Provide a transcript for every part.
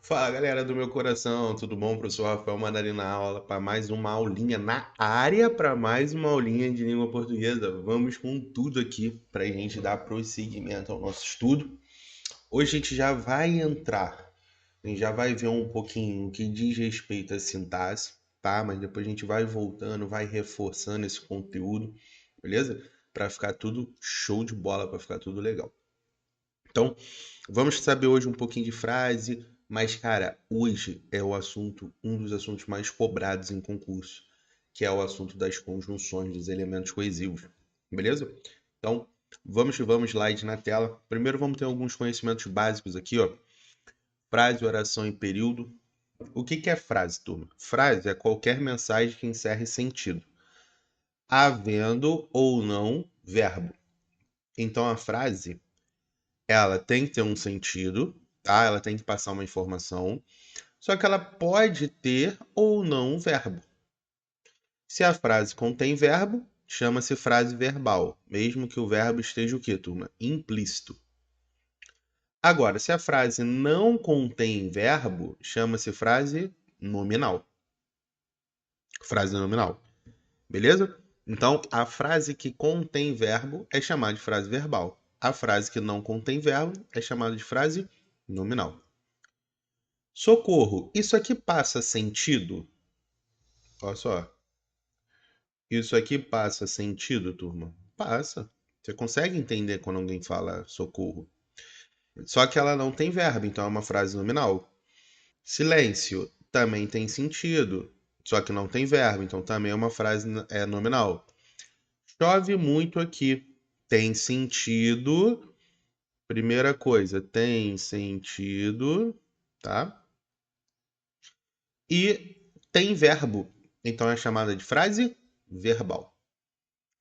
Fala galera do meu coração, tudo bom? Professor Rafael Mandarina na aula para mais uma aulinha na área, para mais uma aulinha de língua portuguesa. Vamos com tudo aqui para a gente dar prosseguimento ao nosso estudo. Hoje a gente já vai entrar, a gente já vai ver um pouquinho o que diz respeito à sintaxe, tá? Mas depois a gente vai voltando, vai reforçando esse conteúdo, beleza? Para ficar tudo show de bola, para ficar tudo legal. Então, vamos saber hoje um pouquinho de frase, mas, cara, hoje é o assunto, um dos assuntos mais cobrados em concurso, que é o assunto das conjunções dos elementos coesivos. Beleza? Então, vamos que vamos, slide na tela. Primeiro vamos ter alguns conhecimentos básicos aqui, ó. Frase, oração e período. O que é frase, turma? Frase é qualquer mensagem que encerre sentido, havendo ou não verbo. Então, a frase ela tem que ter um sentido, tá? Ela tem que passar uma informação, só que ela pode ter ou não um verbo. Se a frase contém verbo, chama-se frase verbal, mesmo que o verbo esteja o quê, turma? Implícito. Agora, se a frase não contém verbo, chama-se frase nominal. Frase nominal. Beleza? Então, a frase que contém verbo é chamada de frase verbal. A frase que não contém verbo é chamada de frase nominal. Socorro, isso aqui passa sentido? Olha só. Isso aqui passa sentido, turma? Passa. Você consegue entender quando alguém fala socorro. Só que ela não tem verbo, então é uma frase nominal. Silêncio também tem sentido, só que não tem verbo, então também é uma frase nominal. Chove muito aqui. Tem sentido. Primeira coisa, tem sentido, tá? E tem verbo. Então é chamada de frase verbal.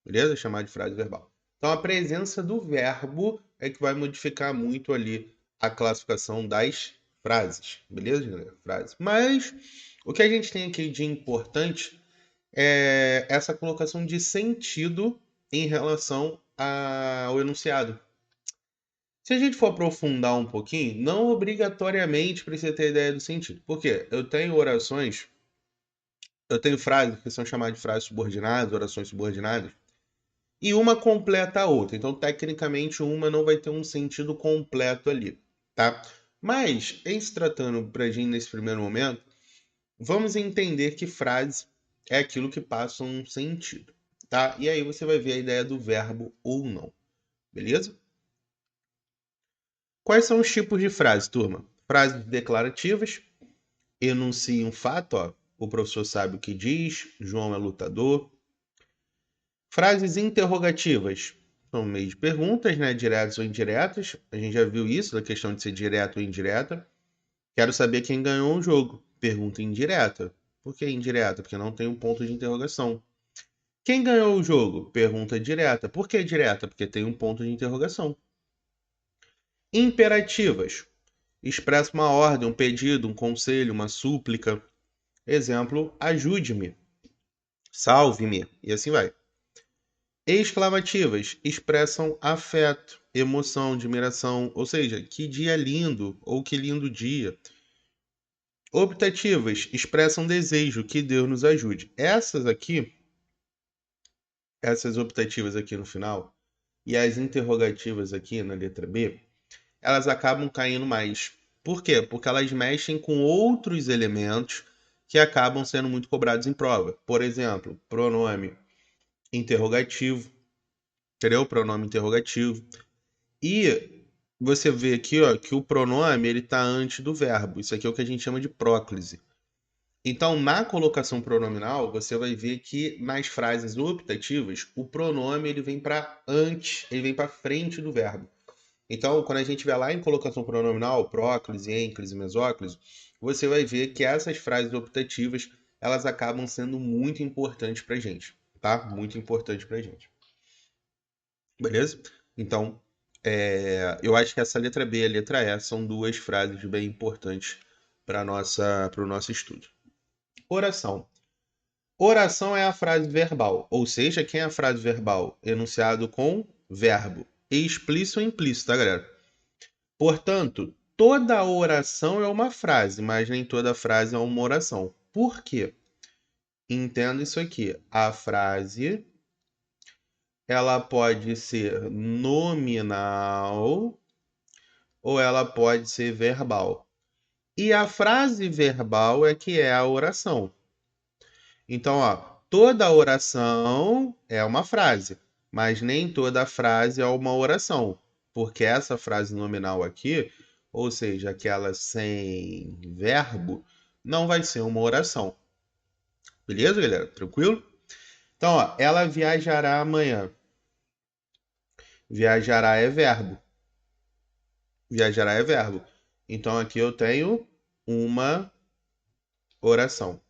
Beleza? É chamada de frase verbal. Então a presença do verbo é que vai modificar muito ali a classificação das frases. Beleza, galera? Frase. Mas o que a gente tem aqui de importante é essa colocação de sentido em relação ao enunciado. Se a gente for aprofundar um pouquinho, não obrigatoriamente precisa ter ideia do sentido. Por quê? Eu tenho frases que são chamadas de frases subordinadas, orações subordinadas, e uma completa a outra. Então, tecnicamente, uma não vai ter um sentido completo ali, tá? Mas, em se tratando pra gente nesse primeiro momento, vamos entender que frase é aquilo que passa um sentido, tá? E aí você vai ver a ideia do verbo ou não, beleza? Quais são os tipos de frase, turma? Frases declarativas, enuncia um fato, ó. O professor sabe o que diz, João é lutador. Frases interrogativas são meio de perguntas, né? Diretas ou indiretas. A gente já viu isso, da questão de ser direta ou indireta. Quero saber quem ganhou o jogo. Pergunta indireta. Por que indireta? Porque não tem um ponto de interrogação. Quem ganhou o jogo? Pergunta direta. Por que direta? Porque tem um ponto de interrogação. Imperativas. Expressa uma ordem, um pedido, um conselho, uma súplica. Exemplo, ajude-me, salve-me, e assim vai. Exclamativas expressam afeto, emoção, admiração, ou seja, que dia lindo ou que lindo dia. Optativas expressam desejo, que Deus nos ajude. Essas optativas aqui no final, e as interrogativas aqui na letra B, elas acabam caindo mais. Por quê? Porque elas mexem com outros elementos que acabam sendo muito cobrados em prova. Por exemplo, pronome interrogativo, entendeu? Pronome interrogativo. E você vê aqui, ó, que o pronome ele está antes do verbo. Isso aqui é o que a gente chama de próclise. Então, na colocação pronominal, você vai ver que nas frases optativas, o pronome ele vem para antes, ele vem para frente do verbo. Então, quando a gente vai lá em colocação pronominal, próclise, ênclise, mesóclise, você vai ver que essas frases optativas, elas acabam sendo muito importantes para a gente, tá? Muito importante para a gente. Beleza? Então, eu acho que essa letra B e a letra E são duas frases bem importantes para o nosso estudo. Oração. Oração é a frase verbal, ou seja, quem é a frase verbal? Enunciado com verbo, explícito ou implícito, tá, galera? Portanto, toda oração é uma frase, mas nem toda frase é uma oração. Por quê? Entenda isso aqui. A frase, ela pode ser nominal ou ela pode ser verbal. E a frase verbal é que é a oração. Então, ó, toda oração é uma frase, mas nem toda frase é uma oração, porque essa frase nominal aqui, ou seja, aquela sem verbo, não vai ser uma oração. Beleza, galera? Tranquilo? Então, ó, ela viajará amanhã. Viajará é verbo. Viajará é verbo. Então, aqui eu tenho uma oração.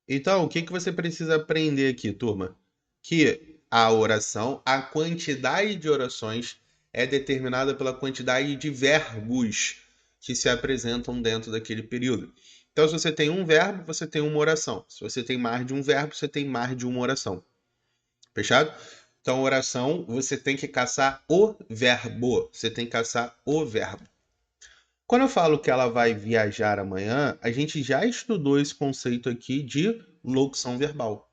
Então, o que que você precisa aprender aqui, turma? Que a oração, a quantidade de orações é determinada pela quantidade de verbos que se apresentam dentro daquele período. Então, se você tem um verbo, você tem uma oração. Se você tem mais de um verbo, você tem mais de uma oração. Fechado? Então, oração, você tem que caçar o verbo. Você tem que caçar o verbo. Quando eu falo que ela vai viajar amanhã, a gente já estudou esse conceito aqui de locução verbal.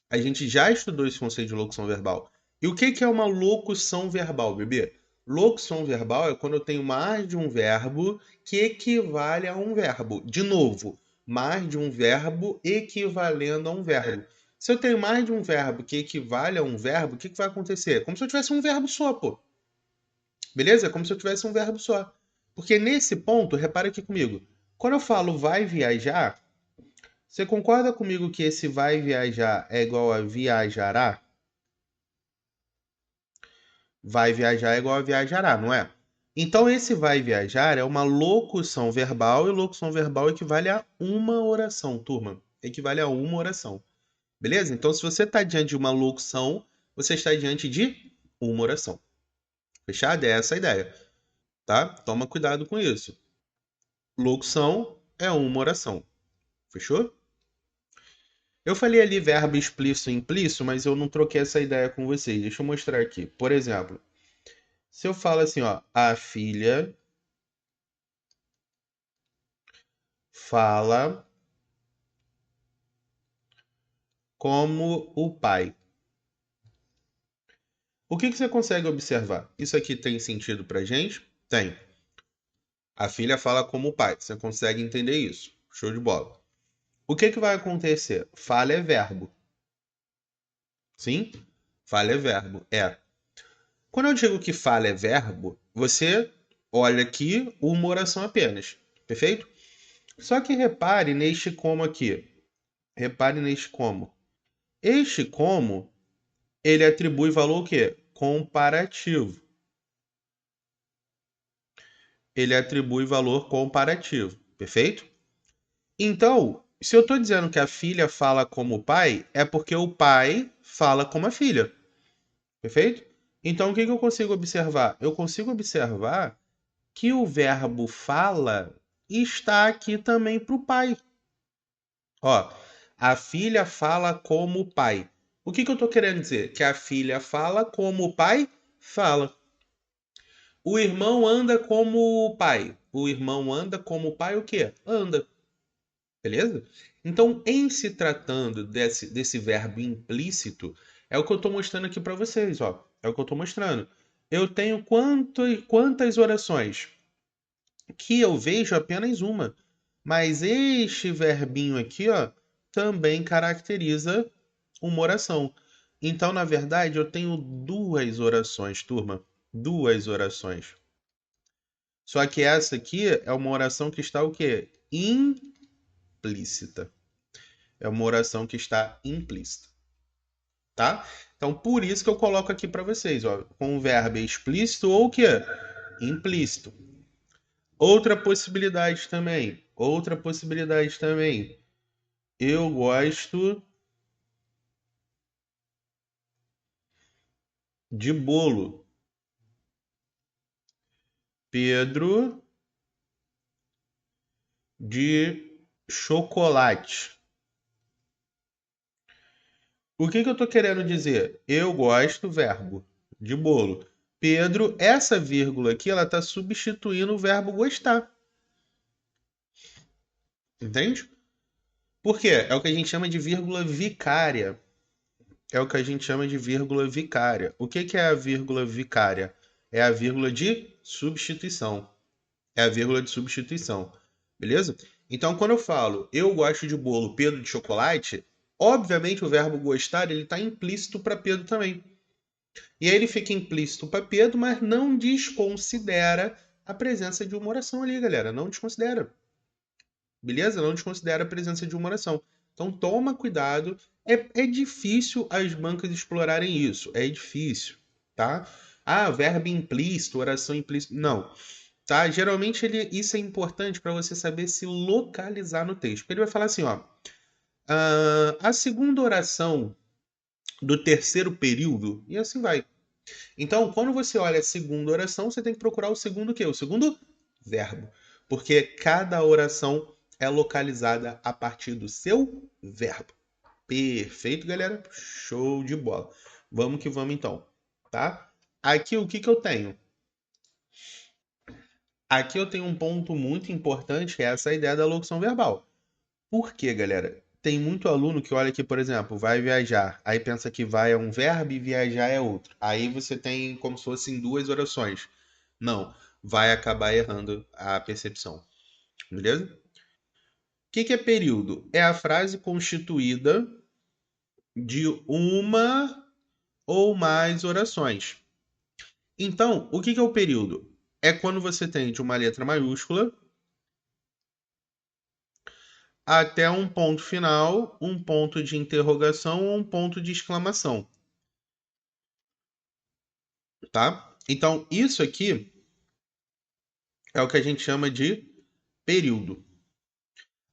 A gente já estudou esse conceito de locução verbal. E o que é uma locução verbal, bebê? Locução verbal é quando eu tenho mais de um verbo que equivale a um verbo. De novo, mais de um verbo equivalendo a um verbo. Se eu tenho mais de um verbo que equivale a um verbo, o que vai acontecer? É como se eu tivesse um verbo só, pô. Beleza? É como se eu tivesse um verbo só. Porque nesse ponto, repara aqui comigo. Quando eu falo vai viajar, você concorda comigo que esse vai viajar é igual a viajará? Vai viajar é igual a viajará, não é? Então esse vai viajar é uma locução verbal e locução verbal equivale a uma oração, turma. Equivale a uma oração. Beleza? Então se você está diante de uma locução, você está diante de uma oração. Fechado? É essa a ideia. Tá? Toma cuidado com isso. Locução é uma oração. Fechou? Eu falei ali verbo explícito e implícito, mas eu não troquei essa ideia com vocês. Deixa eu mostrar aqui. Por exemplo, se eu falo assim, ó, a filha fala como o pai. O que que você consegue observar? Isso aqui tem sentido pra gente? Tem. A filha fala como o pai. Você consegue entender isso? Show de bola. O que que vai acontecer? Fala é verbo. Sim? Fala é verbo. É. Quando eu digo que fala é verbo, você olha aqui uma oração apenas. Perfeito? Só que repare neste como aqui. Repare neste como. Este como, ele atribui valor o quê? Comparativo. Ele atribui valor comparativo. Perfeito? Então, se eu estou dizendo que a filha fala como o pai, é porque o pai fala como a filha. Perfeito? Então, o que que eu consigo observar? Eu consigo observar que o verbo fala está aqui também para o pai. Ó, a filha fala como o pai. O que que eu estou querendo dizer? Que a filha fala como o pai fala. O irmão anda como o pai. O irmão anda como o pai o quê? Anda. Beleza? Então, em se tratando desse verbo implícito, é o que eu estou mostrando aqui para vocês, ó. É o que eu estou mostrando. Eu tenho quantas orações? Que eu vejo apenas uma. Mas este verbinho aqui, ó, também caracteriza uma oração. Então, na verdade, eu tenho duas orações, turma. Duas orações. Só que essa aqui é uma oração que está o quê? Implícita. É uma oração que está implícita, tá? Então, por isso que eu coloco aqui para vocês, ó, com o verbo explícito ou o quê? Implícito. Outra possibilidade também. Outra possibilidade também. Eu gosto de bolo. Pedro de chocolate. O que que eu estou querendo dizer? Eu gosto, verbo, de bolo. Pedro, essa vírgula aqui, ela está substituindo o verbo gostar. Entende? Por quê? É o que a gente chama de vírgula vicária. É o que a gente chama de vírgula vicária. O que que é a vírgula vicária? É a vírgula de substituição. É a vírgula de substituição. Beleza? Então, quando eu falo eu gosto de bolo, Pedro de chocolate, obviamente o verbo gostar ele está implícito para Pedro também. E aí ele fica implícito para Pedro, mas não desconsidera a presença de uma oração ali, galera. Não desconsidera. Beleza? Não desconsidera a presença de uma oração. Então toma cuidado. É difícil as bancas explorarem isso. É difícil, tá? Ah, verbo implícito, oração implícita. Não. Tá? Geralmente isso é importante para você saber se localizar no texto. Porque ele vai falar assim, ó. A segunda oração do terceiro período, e assim vai. Então, quando você olha a segunda oração, você tem que procurar o segundo o quê? O segundo verbo. Porque cada oração é localizada a partir do seu verbo. Perfeito, galera? Show de bola. Vamos que vamos então, tá? Aqui o que que eu tenho? Aqui eu tenho um ponto muito importante, que é essa ideia da locução verbal. Por quê, galera? Tem muito aluno que olha aqui, por exemplo, vai viajar, aí pensa que vai é um verbo e viajar é outro. Aí você tem como se fossem duas orações. Não, vai acabar errando a percepção. Beleza? O que que é período? É a frase constituída de uma ou mais orações. Então, o que que é o período? É quando você tem de uma letra maiúscula até um ponto final, um ponto de interrogação ou um ponto de exclamação, tá? Então, isso aqui é o que a gente chama de período.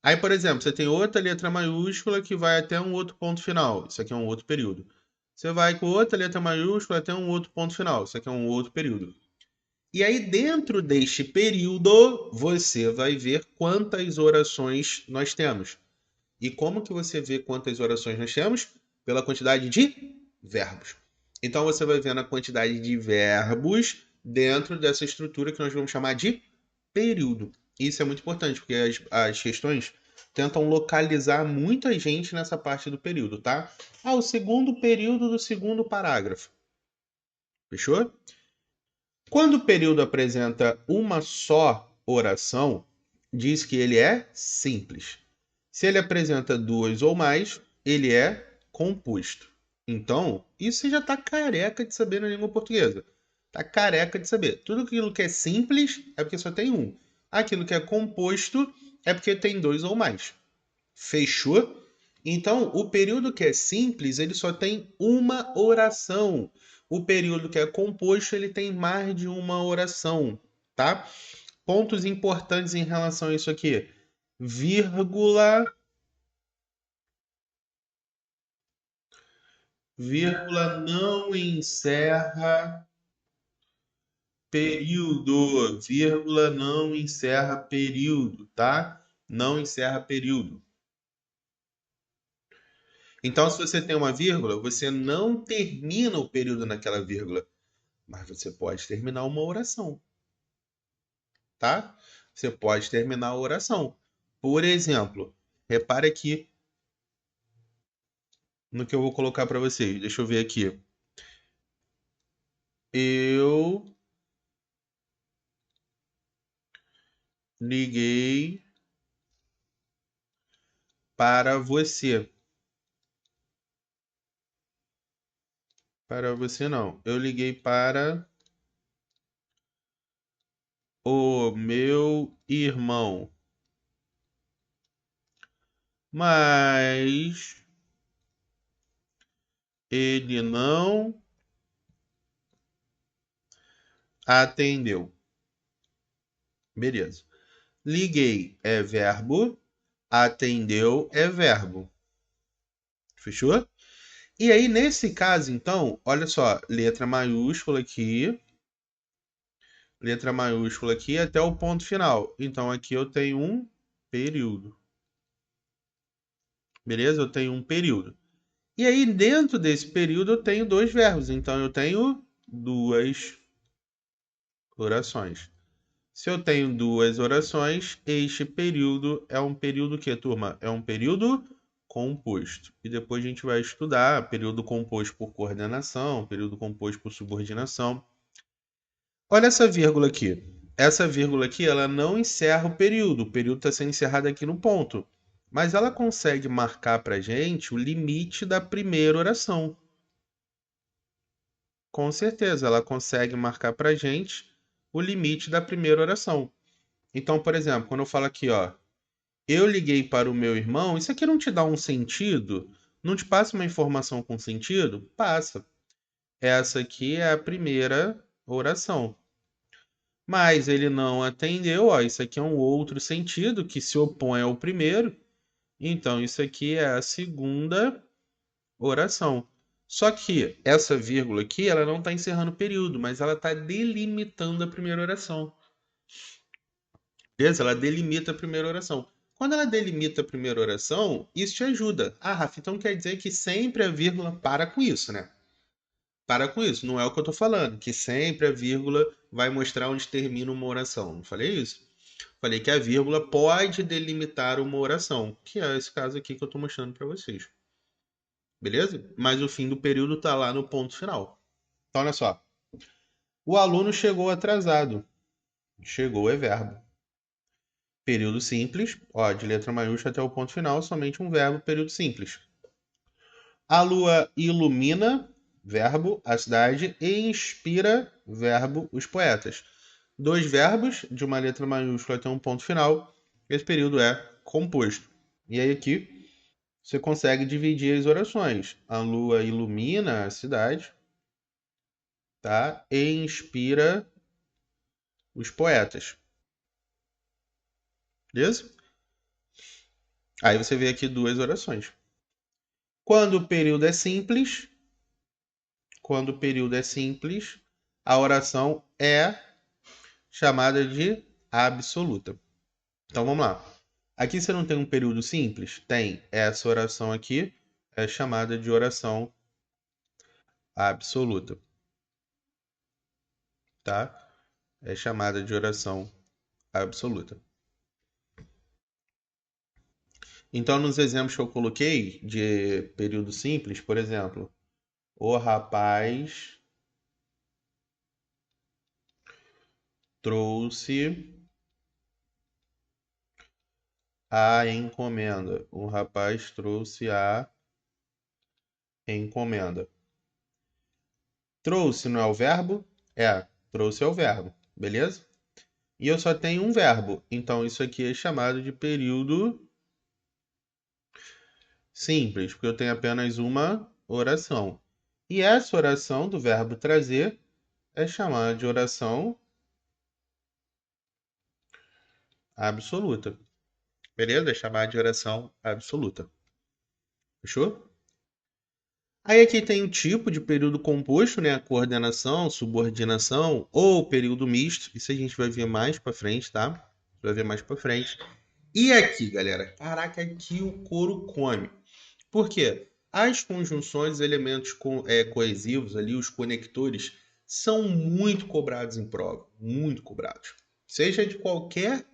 Aí, por exemplo, você tem outra letra maiúscula que vai até um outro ponto final. Isso aqui é um outro período. Você vai com outra letra maiúscula até um outro ponto final. Isso aqui é um outro período. E aí, dentro deste período, você vai ver quantas orações nós temos. E como que você vê quantas orações nós temos? Pela quantidade de verbos. Então você vai vendo a quantidade de verbos dentro dessa estrutura que nós vamos chamar de período. Isso é muito importante, porque as questões tentam localizar muita gente nessa parte do período, tá? Ah, o segundo período do segundo parágrafo. Fechou? Quando o período apresenta uma só oração, diz que ele é simples. Se ele apresenta duas ou mais, ele é composto. Então, isso você já está careca de saber na língua portuguesa. Está careca de saber. Tudo aquilo que é simples é porque só tem um. Aquilo que é composto é porque tem dois ou mais. Fechou? Então, o período que é simples, ele só tem uma oração. O período que é composto, ele tem mais de uma oração, tá? Pontos importantes em relação a isso aqui. Vírgula, vírgula não encerra período. Vírgula não encerra período, tá? Não encerra período. Então, se você tem uma vírgula, você não termina o período naquela vírgula, mas você pode terminar uma oração, tá? Você pode terminar a oração. Por exemplo, repare aqui no que eu vou colocar para vocês. Deixa eu ver aqui. Eu liguei para você. Para você não. Eu liguei para o meu irmão. Mas ele não atendeu. Beleza. Liguei é verbo, atendeu é verbo. Fechou? E aí, nesse caso, então, olha só, letra maiúscula aqui até o ponto final. Então, aqui eu tenho um período. Beleza? Eu tenho um período. E aí, dentro desse período, eu tenho dois verbos. Então, eu tenho duas orações. Se eu tenho duas orações, este período é um período o quê, turma? É um período composto. E depois a gente vai estudar período composto por coordenação, período composto por subordinação. Olha essa vírgula aqui. Essa vírgula aqui, ela não encerra o período está sendo encerrado aqui no ponto. Mas ela consegue marcar para a gente o limite da primeira oração. Com certeza, ela consegue marcar para a gente o limite da primeira oração. Então, por exemplo, quando eu falo aqui, ó, eu liguei para o meu irmão, isso aqui não te dá um sentido? Não te passa uma informação com sentido? Passa. Essa aqui é a primeira oração. Mas ele não atendeu, ó, isso aqui é um outro sentido que se opõe ao primeiro. Então, isso aqui é a segunda oração. Só que essa vírgula aqui, ela não está encerrando o período, mas ela está delimitando a primeira oração. Beleza? Ela delimita a primeira oração. Quando ela delimita a primeira oração, isso te ajuda. Ah, Rafa, então quer dizer que sempre a vírgula para com isso, né? Para com isso. Não é o que eu estou falando, que sempre a vírgula vai mostrar onde termina uma oração. Não falei isso? Falei que a vírgula pode delimitar uma oração, que é esse caso aqui que eu estou mostrando para vocês. Beleza? Mas o fim do período está lá no ponto final. Então, olha só. O aluno chegou atrasado. Chegou é verbo. Período simples, ó, de letra maiúscula até o ponto final, somente um verbo, período simples. A lua ilumina, verbo, a cidade, e inspira, verbo, os poetas. Dois verbos, de uma letra maiúscula até um ponto final, esse período é composto. E aí aqui você consegue dividir as orações. A lua ilumina a cidade, tá? E inspira os poetas. Beleza? Aí você vê aqui duas orações. Quando o período é simples, a oração é chamada de absoluta. Então vamos lá. Aqui você não tem um período simples? Tem. Essa oração aqui é chamada de oração absoluta. Tá? É chamada de oração absoluta. Então, nos exemplos que eu coloquei de período simples, por exemplo, o rapaz trouxe a encomenda. O rapaz trouxe a encomenda. Trouxe não é o verbo? É, trouxe é o verbo, beleza? E eu só tenho um verbo, então isso aqui é chamado de período simples, porque eu tenho apenas uma oração. E essa oração do verbo trazer é chamada de oração absoluta. Beleza? É chamada de oração absoluta. Fechou? Aí aqui tem o tipo de período composto, né? Coordenação, subordinação ou período misto. Isso a gente vai ver mais pra frente, tá? Vai ver mais pra frente. E aqui, galera, caraca, aqui o couro come. Por quê? As conjunções, os elementos coesivos ali, os conectores, são muito cobrados em prova, muito cobrados. Seja de qualquer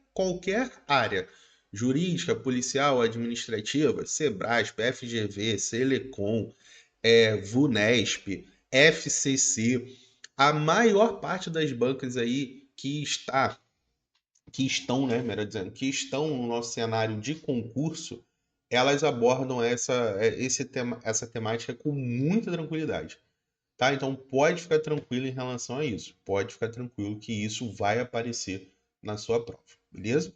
área, jurídica, policial, administrativa, Sebrasp, FGV, Selecom, VUNESP, FCC, a maior parte das bancas aí que estão, né, melhor dizendo, que estão no nosso cenário de concurso, elas abordam essa temática com muita tranquilidade, tá? Então pode ficar tranquilo em relação a isso. Pode ficar tranquilo que isso vai aparecer na sua prova, beleza?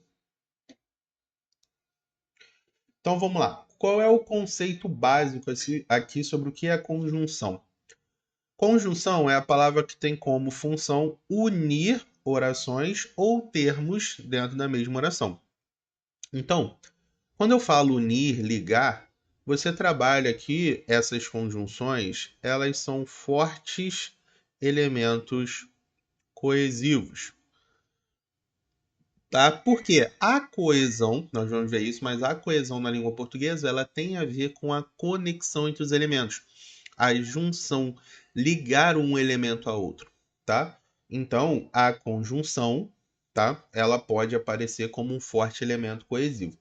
Então vamos lá. Qual é o conceito básico aqui sobre o que é conjunção? Conjunção é a palavra que tem como função unir orações ou termos dentro da mesma oração. Então, quando eu falo unir, ligar, você trabalha aqui essas conjunções, elas são fortes elementos coesivos, tá? Porque a coesão, nós vamos ver isso, mas a coesão na língua portuguesa, ela tem a ver com a conexão entre os elementos, a junção, ligar um elemento a outro, tá? Então, a conjunção, tá? Ela pode aparecer como um forte elemento coesivo.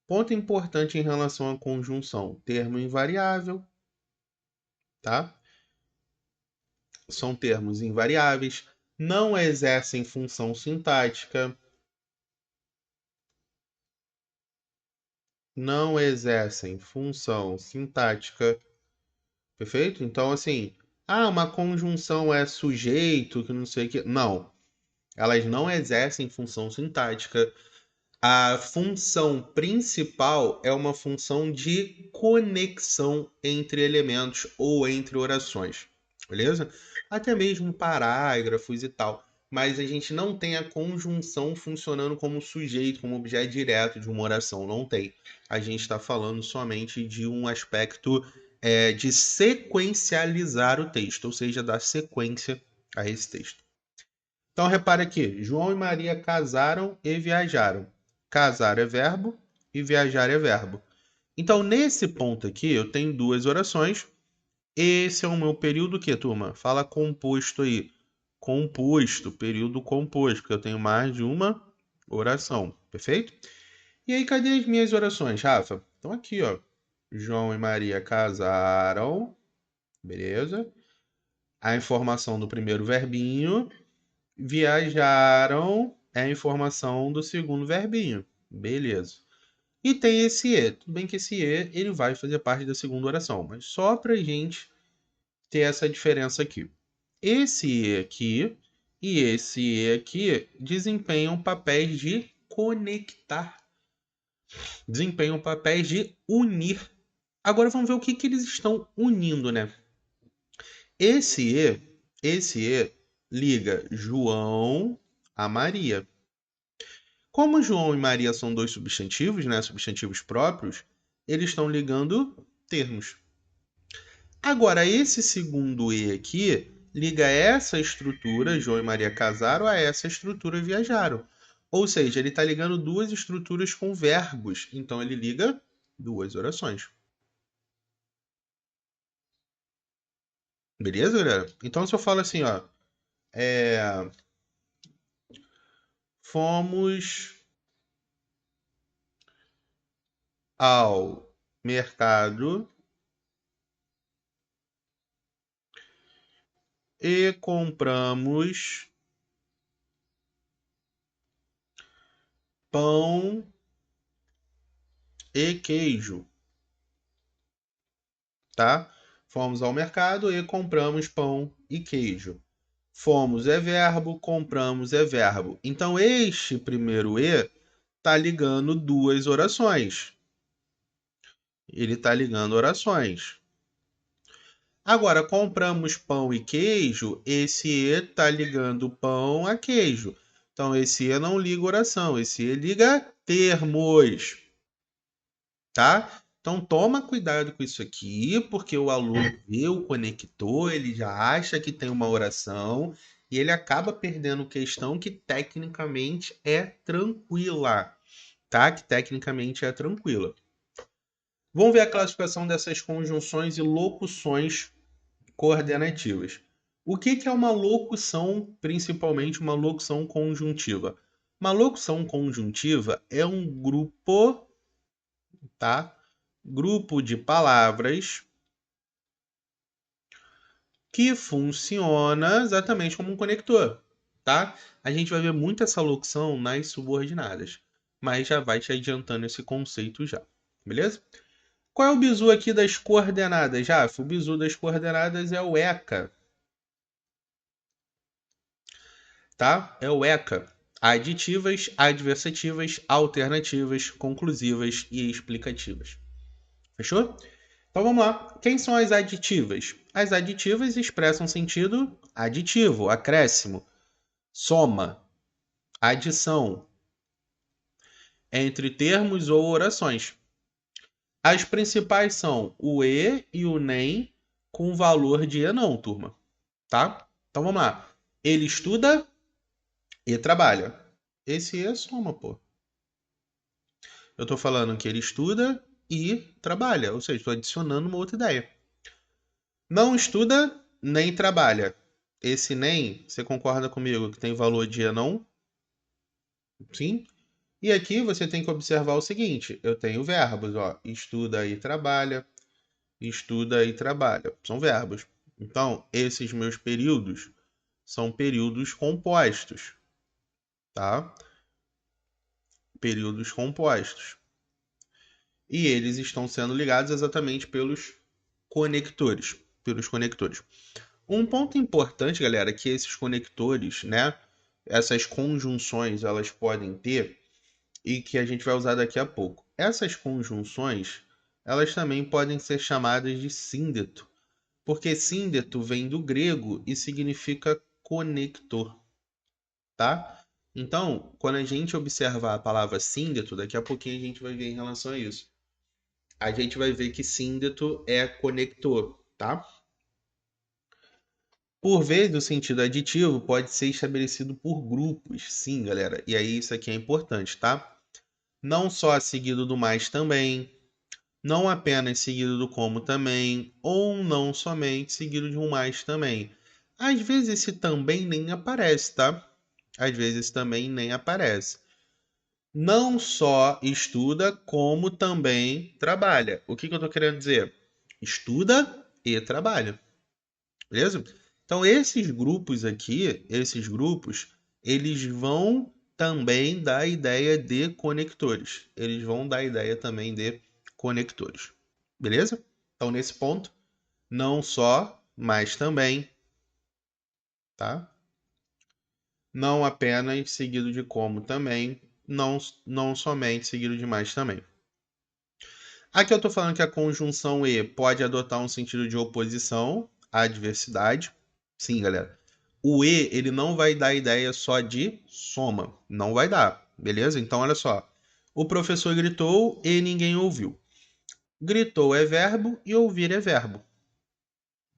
Ponto importante em relação à conjunção: termo invariável, tá? São termos invariáveis, não exercem função sintática, não exercem função sintática, perfeito? Então, assim, uma conjunção é sujeito, que não sei o que. Não, elas não exercem função sintática. A função principal é uma função de conexão entre elementos ou entre orações, beleza? Até mesmo parágrafos e tal. Mas a gente não tem a conjunção funcionando como sujeito, como objeto direto de uma oração. Não tem. A gente está falando somente de um aspecto de sequencializar o texto, ou seja, dar sequência a esse texto. Então, repare aqui: João e Maria casaram e viajaram. Casar é verbo e viajar é verbo. Então, nesse ponto aqui, eu tenho duas orações. Esse é o meu período que, turma? Fala composto aí. Composto, período composto, porque eu tenho mais de uma oração, perfeito? E aí, cadê as minhas orações, Rafa? Então, aqui, ó. João e Maria casaram, beleza? A informação do primeiro verbinho. Viajaram é a informação do segundo verbinho. Beleza. E tem esse e. Tudo bem que esse e ele vai fazer parte da segunda oração, mas só para a gente ter essa diferença aqui. Esse e aqui e esse e aqui desempenham papéis de conectar, desempenham papéis de unir. Agora vamos ver o que eles estão unindo, né? Esse e liga João a Maria. Como João e Maria são dois substantivos, né, substantivos próprios, eles estão ligando termos. Agora, esse segundo E aqui liga essa estrutura, João e Maria casaram, a essa estrutura viajaram. Ou seja, ele está ligando duas estruturas com verbos. Então, ele liga duas orações. Beleza, galera? Então, se eu falo assim, ó, fomos ao mercado e compramos pão e queijo, tá? Fomos ao mercado e compramos pão e queijo. Fomos é verbo, compramos é verbo. Então, este primeiro e está ligando duas orações. Ele está ligando orações. Agora, compramos pão e queijo, esse e está ligando pão a queijo. Então, esse e não liga oração, esse e liga termos, tá? Então, toma cuidado com isso aqui, porque o aluno vê o conector, ele já acha que tem uma oração e ele acaba perdendo questão que tecnicamente é tranquila, tá? Que tecnicamente é tranquila. Vamos ver a classificação dessas conjunções e locuções coordenativas. O que é uma locução, principalmente uma locução conjuntiva? Uma locução conjuntiva é um grupo, tá? Grupo de palavras que funciona exatamente como um conector, tá? A gente vai ver muito essa locução nas subordinadas, mas já vai te adiantando esse conceito já, beleza? Qual é o bizu aqui das coordenadas, Rafa? O bizu das coordenadas é o ECA, tá? É o ECA. Aditivas, adversativas, alternativas, conclusivas e explicativas. Fechou? Então vamos lá. Quem são as aditivas? As aditivas expressam sentido aditivo, acréscimo, soma, adição, entre termos ou orações. As principais são o e o nem com valor de e não, turma. Tá? Então vamos lá. Ele estuda e trabalha. Esse e é soma, pô. Eu estou falando que ele estuda e trabalha, ou seja, estou adicionando uma outra ideia. Não estuda nem trabalha. esse nem, você concorda comigo que tem valor de não? Sim? E aqui você tem que observar o seguinte: eu tenho verbos, ó, estuda e trabalha, estuda e trabalha. São verbos. Então, esses meus períodos são períodos compostos, tá? Períodos compostos. E eles estão sendo ligados exatamente pelos conectores, pelos conectores. Um ponto importante, galera, é que esses conectores, né, essas conjunções, elas podem ter e que a gente vai usar daqui a pouco. Essas conjunções, elas também podem ser chamadas de síndeto, porque síndeto vem do grego e significa conector, tá? Então, quando a gente observar a palavra síndeto, daqui a pouquinho a gente vai ver em relação a isso. A gente vai ver que síndeto é conector, tá? Por vezes, o sentido aditivo pode ser estabelecido por grupos, sim, galera. E aí isso aqui é importante, tá? Não só seguido do mais também, não apenas seguido do como também, ou não somente seguido de um mais também. Às vezes esse também nem aparece, tá? Às vezes esse também nem aparece. Não só estuda, como também trabalha. O que eu estou querendo dizer? Estuda e trabalha. Beleza? Então esses grupos aqui, esses grupos, eles vão também dar a ideia de conectores. Eles vão dar a ideia também de conectores. Beleza? Então nesse ponto, não só, mas também, tá? Não apenas seguido de como também, não somente seguido de mais também. Aqui eu estou falando que a conjunção e pode adotar um sentido de oposição à adversidade. Sim, galera. O e, ele não vai dar ideia só de soma. Não vai dar, beleza? Então, olha só. O professor gritou e ninguém ouviu. Gritou é verbo e ouvir é verbo.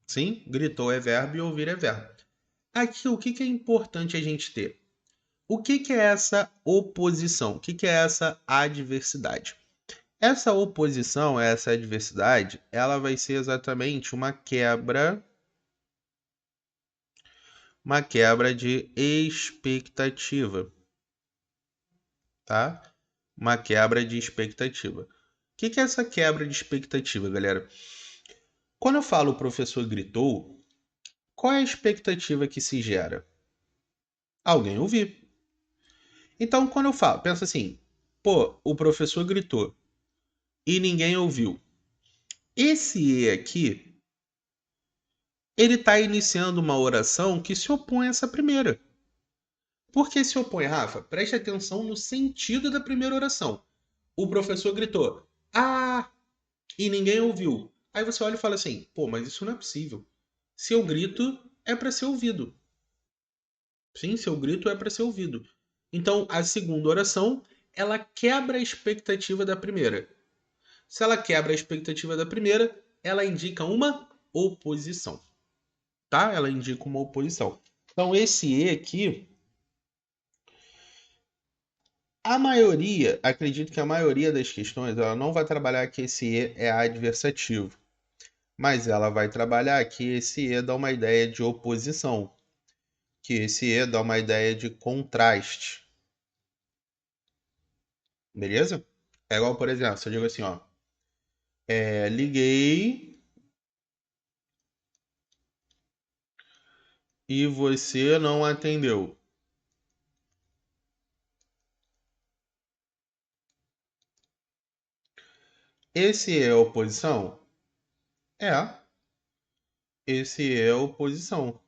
Sim? Gritou é verbo e ouvir é verbo. Aqui, o que é importante a gente ter? O que é essa oposição? O que é essa adversidade? Essa oposição, essa adversidade, ela vai ser exatamente uma quebra de expectativa, tá? Uma quebra de expectativa. O que é essa quebra de expectativa, galera? Quando eu falo o professor gritou, qual é a expectativa que se gera? Alguém ouvir. Então, quando eu falo, pensa assim, pô, o professor gritou e ninguém ouviu. Esse e aqui, ele está iniciando uma oração que se opõe a essa primeira. Por que se opõe, Rafa? Preste atenção no sentido da primeira oração. O professor gritou, ah, e ninguém ouviu. Aí você olha e fala assim, pô, mas isso não é possível. Se eu grito, é para ser ouvido. Sim, se eu grito, é para ser ouvido. Então, a segunda oração, ela quebra a expectativa da primeira. Se ela quebra a expectativa da primeira, ela indica uma oposição, tá? Ela indica uma oposição. Então, esse E aqui, a maioria, acredito que a maioria das questões, ela não vai trabalhar que esse E é adversativo, mas ela vai trabalhar que esse E dá uma ideia de oposição, que esse E dá uma ideia de contraste, beleza? É igual, por exemplo, se eu digo assim, ó, liguei e você não atendeu. Esse é oposição? É, esse é oposição,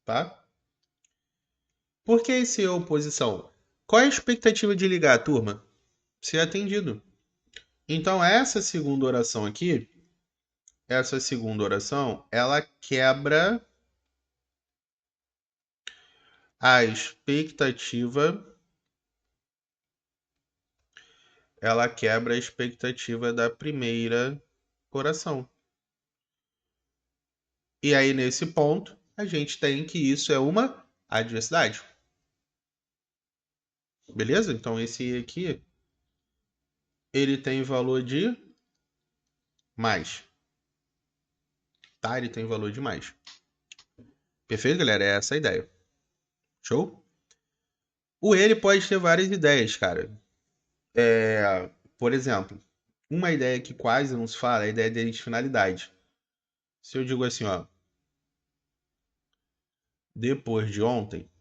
tá? Por que esse é oposição? Qual é a expectativa de ligar, turma? Ser atendido. Então, essa segunda oração, a expectativa, ela quebra a expectativa da primeira oração. E aí, nesse ponto, a gente tem que isso é uma adversidade. Beleza? Então, esse aqui, ele tem valor de mais. Tá? Ele tem valor de mais. Perfeito, galera? É essa a ideia. Show? O ele pode ter várias ideias, cara. Por exemplo, uma ideia que quase não se fala é a ideia dele de finalidade. Se eu digo assim, ó, depois de ontem,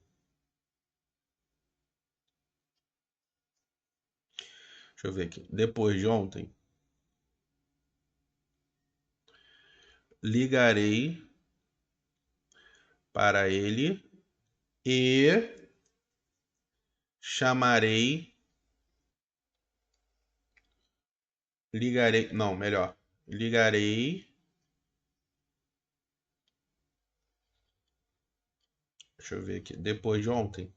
deixa eu ver aqui, depois de ontem, ligarei para ele e chamarei, ligarei, não, melhor, ligarei, deixa eu ver aqui, depois de ontem,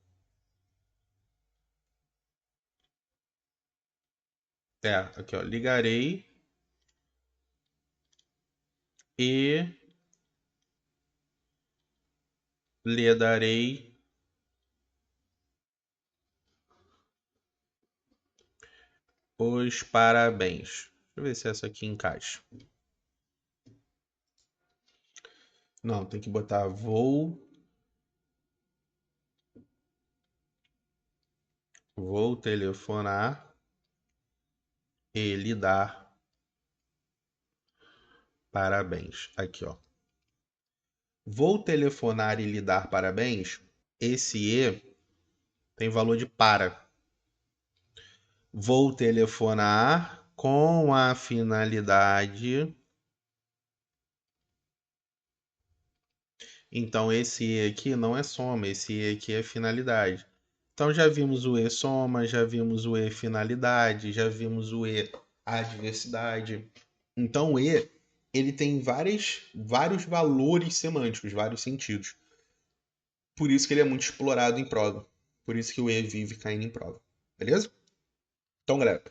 aqui ó, ligarei e lhe darei os parabéns. Deixa eu ver se essa aqui encaixa. Não, tem que botar vou telefonar e lhe dar parabéns. Aqui, ó. Vou telefonar e lhe dar parabéns. Esse e tem valor de para. Vou telefonar com a finalidade. Então, esse e aqui não é soma, esse e aqui é finalidade. Então, já vimos o e soma, já vimos o e finalidade, já vimos o e adversidade. Então, o e ele tem vários valores semânticos, vários sentidos. Por isso que ele é muito explorado em prova. Por isso que o e vive caindo em prova. Beleza? Então, galera,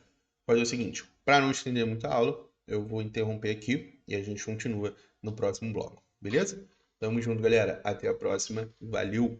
fazer o seguinte: para não estender muita aula, eu vou interromper aqui e a gente continua no próximo bloco. Beleza? Tamo junto, galera. Até a próxima. Valeu!